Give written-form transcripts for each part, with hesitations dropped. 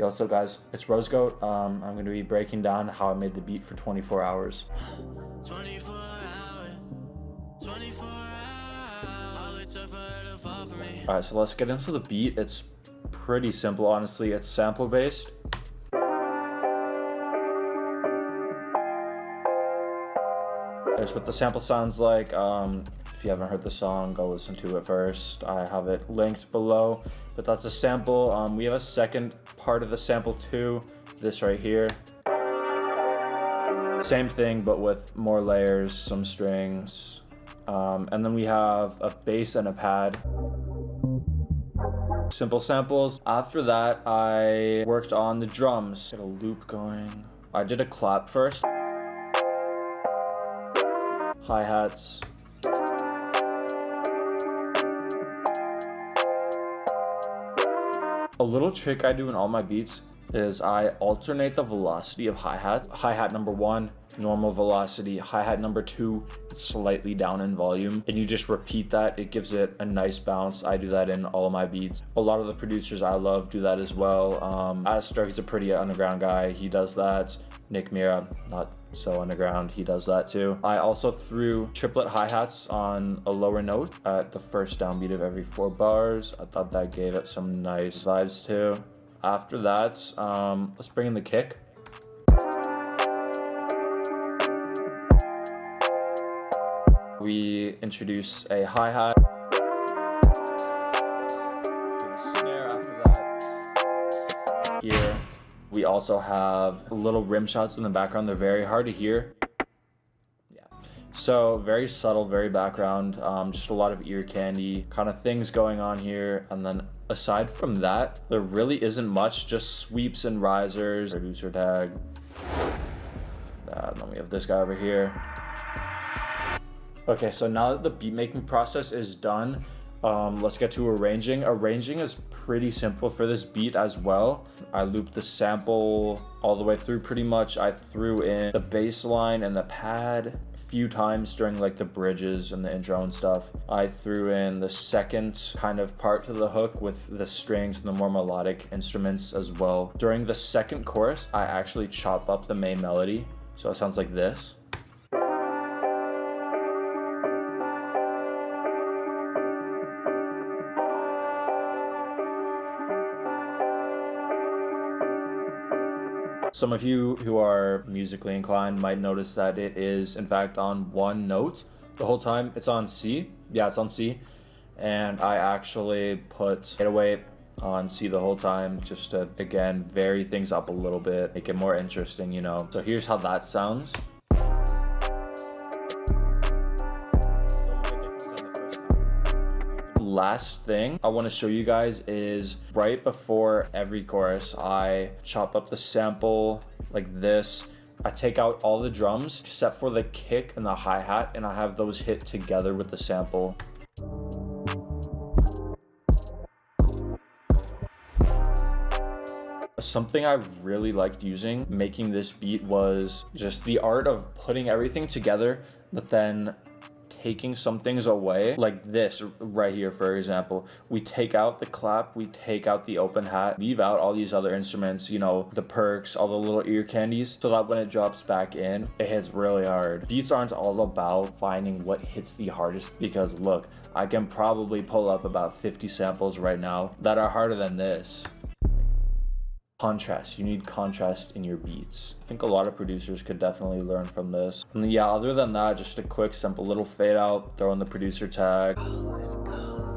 Yo, what's up guys? It's ROSEGOAT. I'm going to be breaking down how I made the beat for 24 hours. 24 hours, 24 hours, all it took for her to fall for me. Alright, so let's get into the beat. It's pretty simple, honestly. It's sample based. Here's what the sample sounds like. If you haven't heard the song, go listen to it first. I have it linked below, but that's a sample. We have a second part of the sample too, this right here. Same thing, but with more layers, some strings. And then we have a bass and a pad. Simple samples. After that, I worked on the drums. Get a loop going. I did a clap first. Hi-hats. A little trick I do in all my beats is I alternate the velocity of hi-hats. Hi-hat number 1, normal velocity. Hi-hat number 2, it's slightly down in volume. And you just repeat that. It gives it a nice bounce. I do that in all of my beats. A lot of the producers I love do that as well. Astor, he's a pretty underground guy. He does that. Nick Mira, not so underground, he does that too. I also threw triplet hi-hats on a lower note at the first downbeat of every 4 bars. I thought that gave it some nice vibes too. After that, let's bring in the kick. We introduce a hi-hat. A snare after that. Here. We also have little rim shots in the background. They're very hard to hear. Yeah. So very subtle, very background. Just a lot of ear candy kind of things going on here. And then aside from that, there really isn't much, just sweeps and risers. Producer tag. And then we have this guy over here. Okay, so now that the beat making process is done, let's get to arranging. Arranging is pretty simple for this beat as well. I looped the sample all the way through pretty much. I threw in the bass line and the pad a few times during like the bridges and the intro and stuff. I threw in the second kind of part to the hook with the strings and the more melodic instruments as well. During the second chorus, I actually chop up the main melody. So it sounds like this. Some of you who are musically inclined might notice that it is in fact on one note the whole time. It's on C. Yeah, it's on C. And I actually put 808 on C the whole time just to, again, vary things up a little bit, make it more interesting, you know. So here's how that sounds. Last thing I want to show you guys is right before every chorus, I chop up the sample like this. I take out all the drums except for the kick and the hi-hat, and I have those hit together with the sample. Something I really liked using making this beat was just the art of putting everything together, but then taking some things away, like this right here, for example. We take out the clap, we take out the open hat, leave out all these other instruments, you know, the perks, all the little ear candies, so that when it drops back in, it hits really hard. Beats aren't all about finding what hits the hardest, because look, I can probably pull up about 50 samples right now that are harder than this. Contrast. You need contrast in your beats. I think a lot of producers could definitely learn from this. And yeah, other than that, just a quick, simple little fade out, throw in the producer tag. Let's go.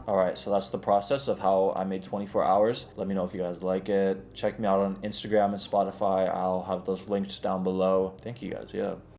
Alright, so that's the process of how I made 24 hours. Let me know if you guys like it. Check me out on Instagram and Spotify. I'll have those linked down below. Thank you guys, yeah.